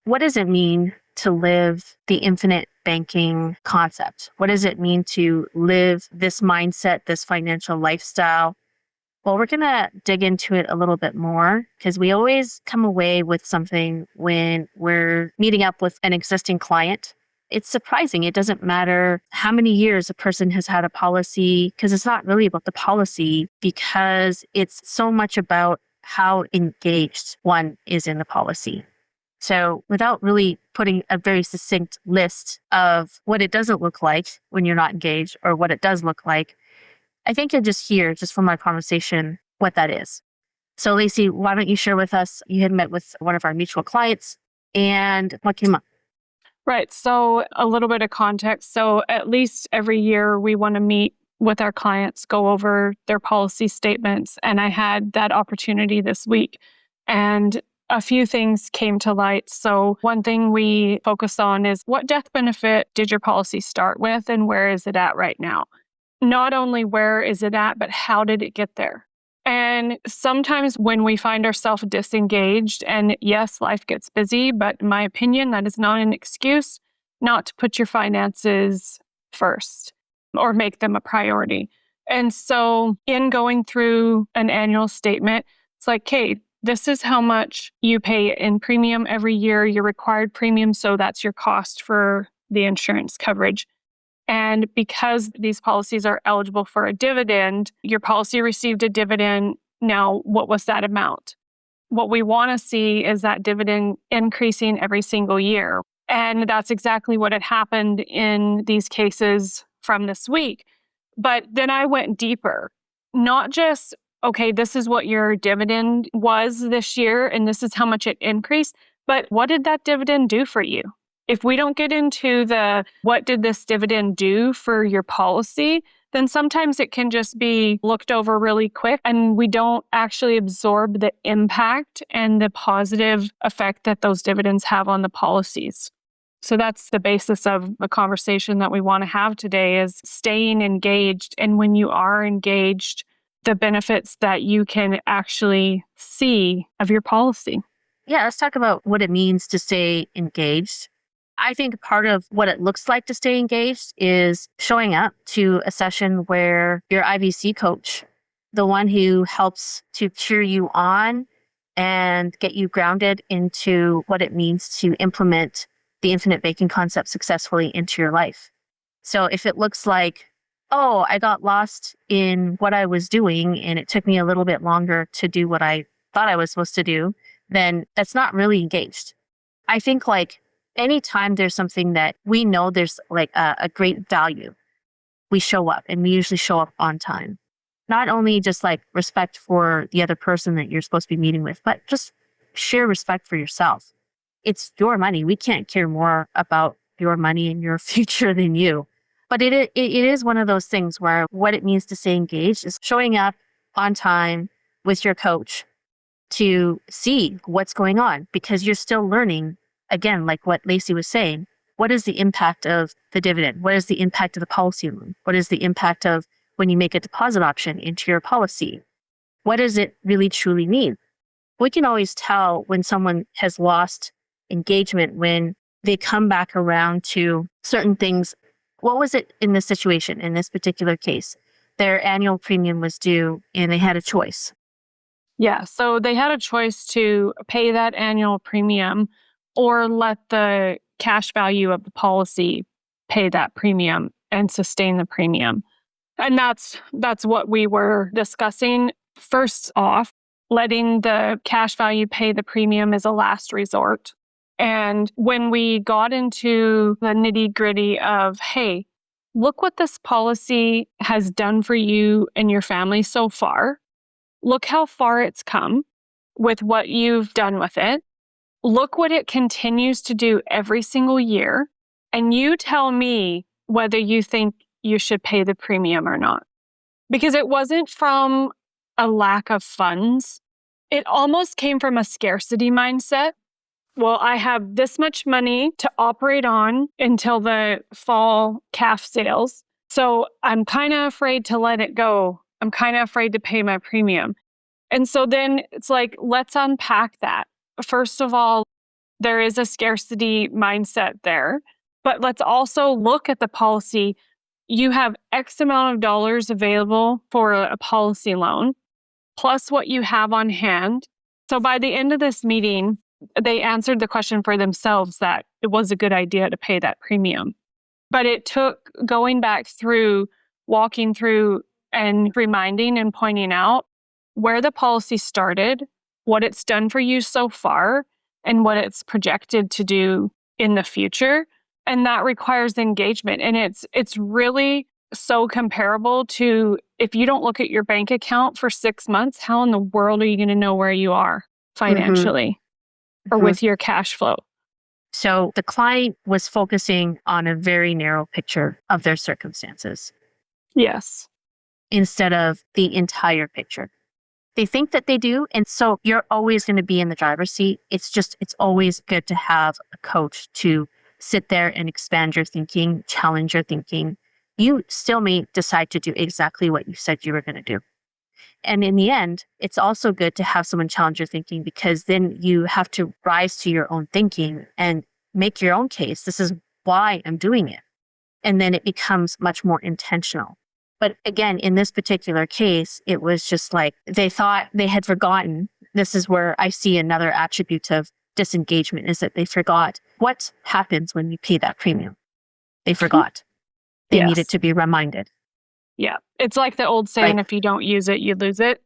what does it mean to live the infinite banking concept? What does it mean to live this mindset, this financial lifestyle? Well, we're going to dig into it a little bit more because we always come away with something when we're meeting up with an existing client. It's surprising. It doesn't matter how many years a person has had a policy because it's not really about the policy because it's so much about how engaged one is in the policy. So without really putting a very succinct list of what it doesn't look like when you're not engaged or what it does look like, I think you'll just hear, just from our conversation, what that is. So, Lacy, why don't you share with us? You had met with one of our mutual clients, and what came up? Right. So, a little bit of context. So, at least every year, we want to meet with our clients, go over their policy statements. And I had that opportunity this week. And a few things came to light. So, one thing we focus on is what death benefit did your policy start with, and where is it at right now? Not only where is it at, but how did it get there? And sometimes when we find ourselves disengaged, and yes, life gets busy, but in my opinion, that is not an excuse not to put your finances first or make them a priority. And so, in going through an annual statement, it's like, hey, this is how much you pay in premium every year, your required premium. So that's your cost for the insurance coverage. And because these policies are eligible for a dividend, your policy received a dividend. Now, what was that amount? What we want to see is that dividend increasing every single year. And that's exactly what had happened in these cases from this week. But then I went deeper, not just, okay, this is what your dividend was this year, and this is how much it increased, but what did that dividend do for you? If we don't get into the what did this dividend do for your policy, then sometimes it can just be looked over really quick and we don't actually absorb the impact and the positive effect that those dividends have on the policies. So that's the basis of the conversation that we want to have today is staying engaged. And when you are engaged, the benefits that you can actually see of your policy. Yeah, let's talk about what it means to stay engaged. I think part of what it looks like to stay engaged is showing up to a session where your IVC coach, the one who helps to cheer you on and get you grounded into what it means to implement the infinite banking concept successfully into your life. So if it looks like, oh, I got lost in what I was doing and it took me a little bit longer to do what I thought I was supposed to do, then that's not really engaged. I think like anytime there's something that we know there's like a great value, we show up and we usually show up on time. Not only just like respect for the other person that you're supposed to be meeting with, but just sheer respect for yourself. It's your money. We can't care more about your money and your future than you. But it is one of those things where what it means to stay engaged is showing up on time with your coach to see what's going on because you're still learning. Again, like what Lacy was saying, what is the impact of the dividend? What is the impact of the policy loan? What is the impact of when you make a deposit option into your policy? What does it really truly mean? We can always tell when someone has lost engagement when they come back around to certain things. What was it in this situation, in this particular case? Their annual premium was due and they had a choice. Yeah, so they had a choice to pay that annual premium or let the cash value of the policy pay that premium and sustain the premium. And that's what we were discussing. First off, letting the cash value pay the premium is a last resort. And when we got into the nitty-gritty of, hey, look what this policy has done for you and your family so far. Look how far it's come with what you've done with it. Look what it continues to do every single year. And you tell me whether you think you should pay the premium or not. Because it wasn't from a lack of funds. It almost came from a scarcity mindset. Well, I have this much money to operate on until the fall calf sales. So I'm kind of afraid to let it go. I'm kind of afraid to pay my premium. And so then it's like, let's unpack that. First of all, There is a scarcity mindset there. But let's also look at the policy. You have X amount of dollars available for a policy loan, plus what you have on hand. So by the end of this meeting, they answered the question for themselves that it was a good idea to pay that premium. But it took going back through, walking through, and reminding and pointing out where the policy started, what it's done for you so far, and what it's projected to do in the future. And that requires engagement. And it's really so comparable to if you don't look at your bank account for 6 months, how in the world are you going to know where you are financially or with your cash flow? So the client was focusing on a very narrow picture of their circumstances Yes. instead of the entire picture. They think that they do. And so you're always going to be in the driver's seat. It's always good to have a coach to sit there and expand your thinking, challenge your thinking. You still may decide to do exactly what you said you were going to do. And in the end, it's also good to have someone challenge your thinking because then you have to rise to your own thinking and make your own case. This is why I'm doing it. And then it becomes much more intentional. But again, in this particular case, it was just like they thought they had forgotten. This is where I see another attribute of disengagement is that they forgot what happens when you pay that premium. They forgot. They Yes. needed to be reminded. Yeah. It's like the old saying, Right. if you don't use it, you lose it.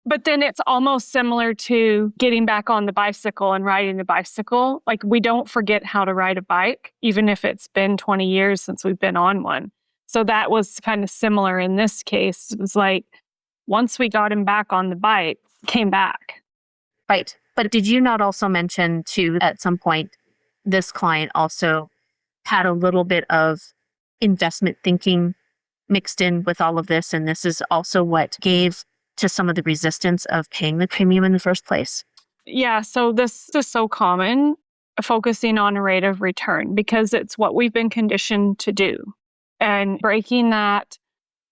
But then it's almost similar to getting back on the bicycle and riding the bicycle. Like we don't forget how to ride a bike, even if it's been 20 years since we've been on one. So that was kind of similar in this case. It was like once we got him back on the bike, came back. Right. But did you not also mention too, at some point, this client also had a little bit of investment thinking mixed in with all of this? And this is also what gave to some of the resistance of paying the premium in the first place? Yeah. So this is so common, focusing on a rate of return because it's what we've been conditioned to do. And breaking that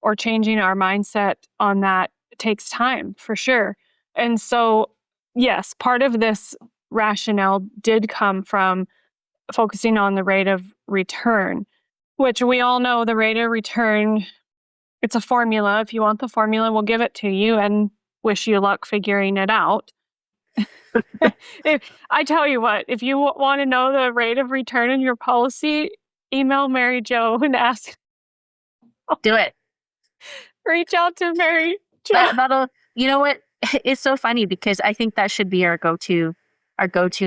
or changing our mindset on that takes time for sure. And so, yes, part of this rationale did come from focusing on the rate of return, which we all know the rate of return, it's a formula. If you want the formula, we'll give it to you and wish you luck figuring it out. I tell you what, if you want to know the rate of return in your policy, email Mary Jo and ask. Do it. Reach out to Mary Jo. That'll, you know what? It's so funny because I think that should be our go-to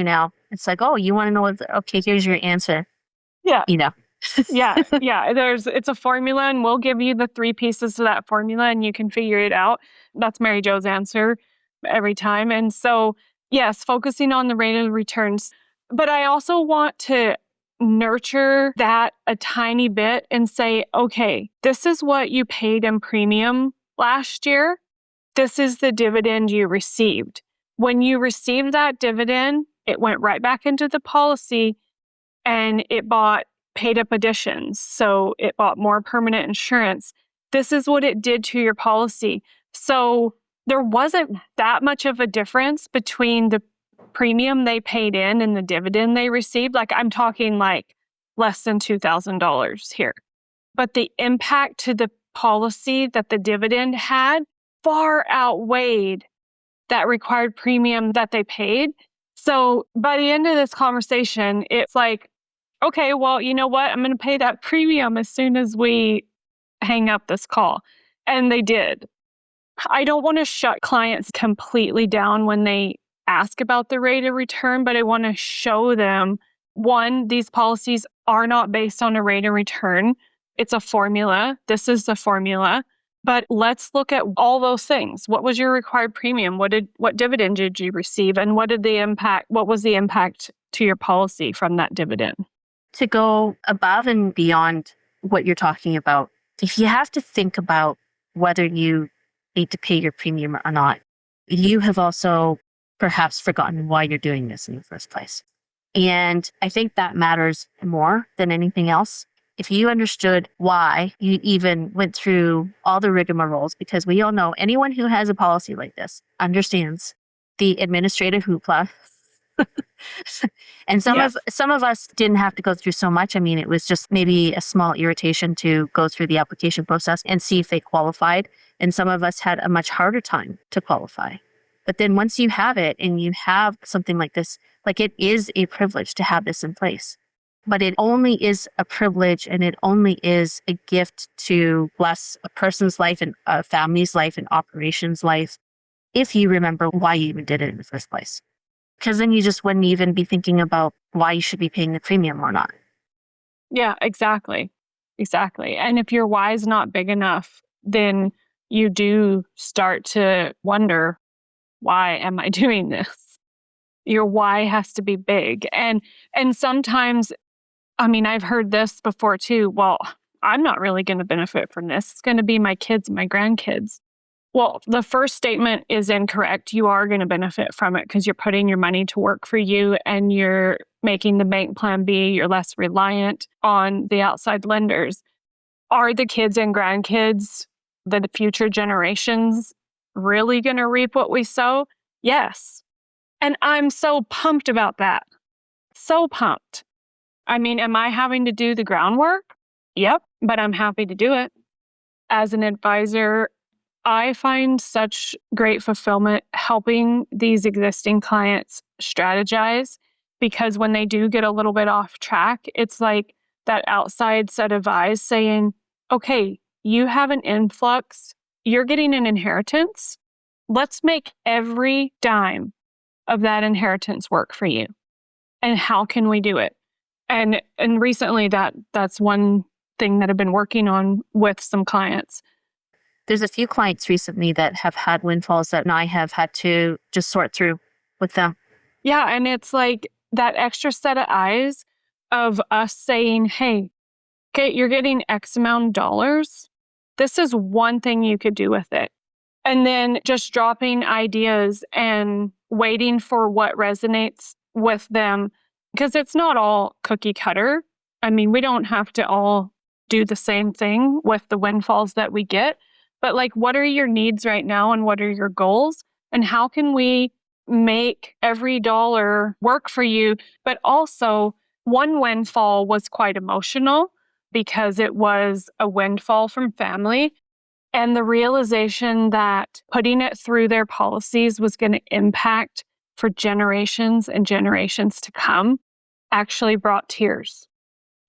now. It's like, oh, you want to know what, okay, here's your answer. Yeah. You know. Yeah. It's a formula and we'll give you the 3 pieces to that formula and you can figure it out. That's Mary Jo's answer every time. And so, yes, focusing on the rate of returns. But I also want to nurture that a tiny bit and say, okay, this is what you paid in premium last year. This is the dividend you received. When you received that dividend, it went right back into the policy and it bought paid up additions. So it bought more permanent insurance. This is what it did to your policy. So there wasn't that much of a difference between the premium they paid in and the dividend they received. Like I'm talking like less than $2,000 here. But the impact to the policy that the dividend had far outweighed that required premium that they paid. So by the end of this conversation, it's like, okay, well, you know what? I'm going to pay that premium as soon as we hang up this call. And they did. I don't want to shut clients completely down when they ask about the rate of return, but I want to show them, one, these policies are not based on a rate of return. It's a formula. This is the formula. But let's look at all those things. What was your required premium? What dividend did you receive? And what was the impact to your policy from that dividend? To go above and beyond what you're talking about, if you have to think about whether you need to pay your premium or not, you have also perhaps forgotten why you're doing this in the first place. And I think that matters more than anything else. If you understood why you even went through all the rigmaroles, because we all know anyone who has a policy like this understands the administrative hoopla And Yes. some of us didn't have to go through so much. I mean, it was just maybe a small irritation to go through the application process and see if they qualified. And some of us had a much harder time to qualify. But then once you have it and you have something like this, like it is a privilege to have this in place. But it only is a privilege and it only is a gift to bless a person's life and a family's life and operations life if you remember why you even did it in the first place. Because then you just wouldn't even be thinking about why you should be paying the premium or not. Yeah, exactly. Exactly. And if your why is not big enough, then you do start to wonder, why am I doing this? Your why has to be big. And sometimes, I mean, I've heard this before too. Well, I'm not really going to benefit from this. It's going to be my kids, my grandkids. Well, the first statement is incorrect. You are going to benefit from it because you're putting your money to work for you and you're making the bank plan B. You're less reliant on the outside lenders. Are the kids and grandkids, the future generations, really going to reap what we sow? Yes. And I'm so pumped about that. So pumped. I mean, am I having to do the groundwork? Yep, but I'm happy to do it. As an advisor, I find such great fulfillment helping these existing clients strategize because when they do get a little bit off track, it's like that outside set of eyes saying, okay, you have an influx, you're getting an inheritance. Let's make every dime of that inheritance work for you. And how can we do it? And recently that's one thing that I've been working on with some clients. There's a few clients recently that have had windfalls that I have had to just sort through with them. Yeah, and it's like that extra set of eyes of us saying, hey, okay, you're getting X amount of dollars. This is one thing you could do with it. And then just dropping ideas and waiting for what resonates with them because it's not all cookie cutter. I mean, we don't have to all do the same thing with the windfalls that we get, but like, what are your needs right now and what are your goals? And how can we make every dollar work for you? But also, one windfall was quite emotional because it was a windfall from family and the realization that putting it through their policies was going to impact for generations and generations to come actually brought tears.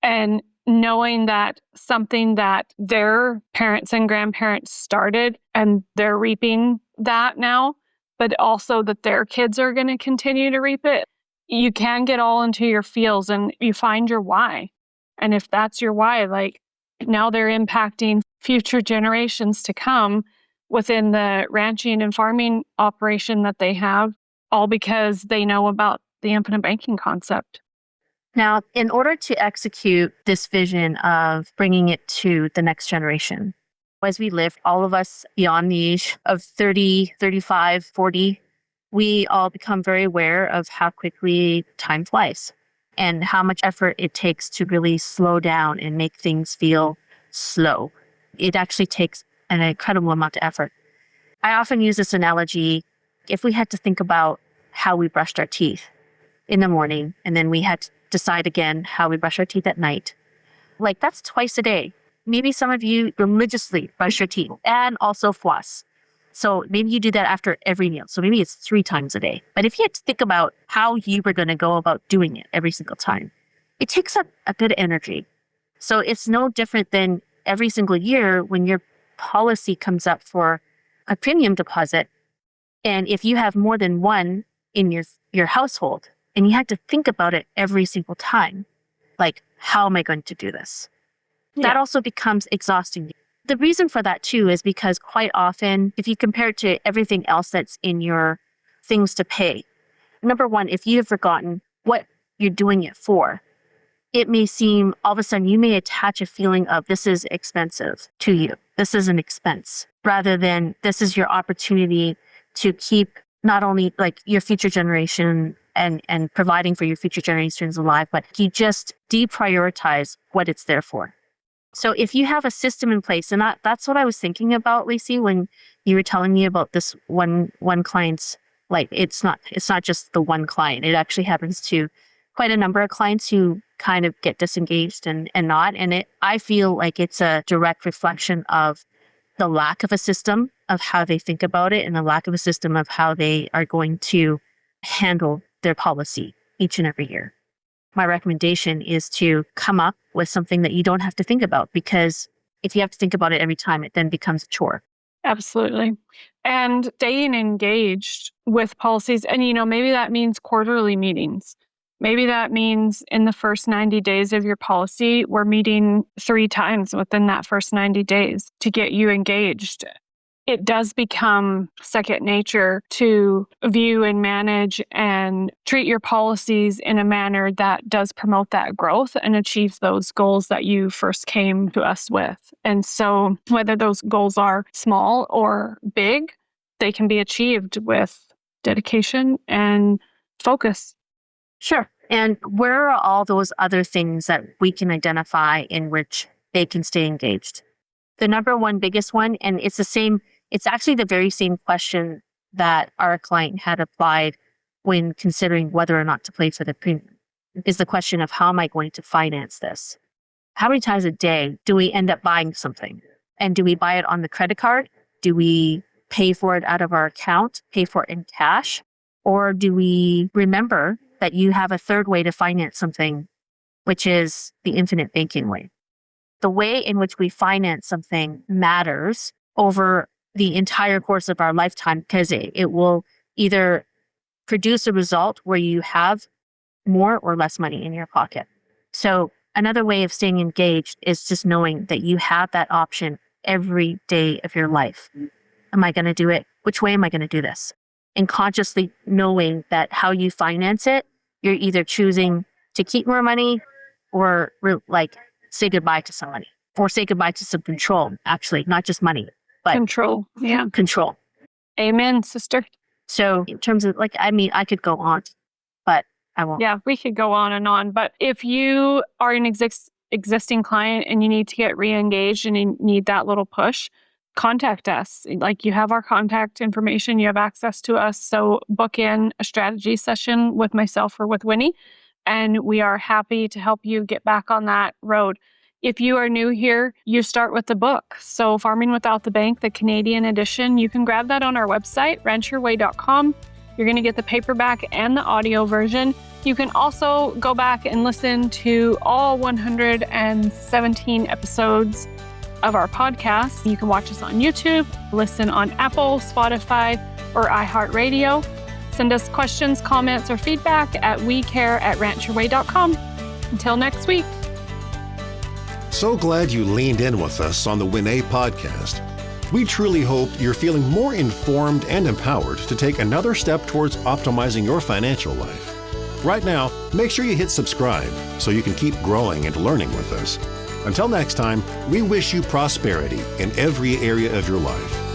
And knowing that something that their parents and grandparents started and they're reaping that now, but also that their kids are going to continue to reap it, you can get all into your feels and you find your why. And if that's your why, like now they're impacting future generations to come within the ranching and farming operation that they have, all because they know about the infinite banking concept. Now, in order to execute this vision of bringing it to the next generation, as we live, all of us beyond the age of 30, 35, 40, we all become very aware of how quickly time flies and how much effort it takes to really slow down and make things feel slow. It actually takes an incredible amount of effort. I often use this analogy if we had to think about how we brushed our teeth in the morning and then we had to decide again how we brush our teeth at night. Like that's twice a day. Maybe some of you religiously brush your teeth and also floss. So maybe you do that after every meal. So maybe it's 3 times a day. But if you had to think about how you were going to go about doing it every single time, it takes up a bit of energy. So it's no different than every single year when your policy comes up for a premium deposit. And if you have more than one in your household and you have to think about it every single time, like, how am I going to do this? That Yeah. also becomes exhausting. The reason for that too is because quite often, if you compare it to everything else that's in your things to pay, number one, if you have forgotten what you're doing it for, it may seem all of a sudden you may attach a feeling of this is expensive to you. This is an expense rather than this is your opportunity to keep not only like your future generation and providing for your future generations alive, but you just deprioritize what it's there for. So if you have a system in place, and that's what I was thinking about, Lacey, when you were telling me about this one client's Like it's not just the one client. It actually happens to quite a number of clients who kind of get disengaged and not. And I feel like it's a direct reflection of the lack of a system of how they think about it and the lack of a system of how they are going to handle their policy each and every year. My recommendation is to come up with something that you don't have to think about, because if you have to think about it every time, it then becomes a chore. Absolutely. And staying engaged with policies. And, maybe that means quarterly meetings. Maybe that means in the first 90 days of your policy, we're meeting 3 times within that first 90 days to get you engaged. It does become second nature to view and manage and treat your policies in a manner that does promote that growth and achieves those goals that you first came to us with. And so whether those goals are small or big, they can be achieved with dedication and focus. Sure. And where are all those other things that we can identify in which they can stay engaged? The number one biggest one, and it's actually the very same question that our client had applied when considering whether or not to pay for the premium, is the question of how am I going to finance this? How many times a day do we end up buying something? And do we buy it on the credit card? Do we pay for it out of our account, pay for it in cash? Or do we remember that you have a third way to finance something, which is the infinite banking way? The way in which we finance something matters over the entire course of our lifetime, because it will either produce a result where you have more or less money in your pocket. So another way of staying engaged is just knowing that you have that option every day of your life. Am I going to do it? Which way am I going to do this? And consciously knowing that how you finance it, you're either choosing to keep more money or say goodbye to some money, or say goodbye to some control, actually, not just money, but control. Yeah. Control. Amen, sister. So in terms of I could go on, but I won't. Yeah, we could go on and on. But if you are an existing client and you need to get re-engaged and you need that little push, contact us. Like, you have our contact information, you have access to us. So book in a strategy session with myself or with Winnie, and we are happy to help you get back on that road. If you are new here, you start with the book. So Farming Without the Bank, the Canadian edition, you can grab that on our website, ranchyourway.com. You're going to get the paperback and the audio version. You can also go back and listen to all 117 episodes of our podcast. You can watch us on YouTube, listen on Apple, Spotify, or iHeartRadio. Send us questions, comments, or feedback at wecare@ranchyourway.com. Until next week. So glad you leaned in with us on the Winnie podcast. We truly hope you're feeling more informed and empowered to take another step towards optimizing your financial life. Right now, make sure you hit subscribe so you can keep growing and learning with us. Until next time, we wish you prosperity in every area of your life.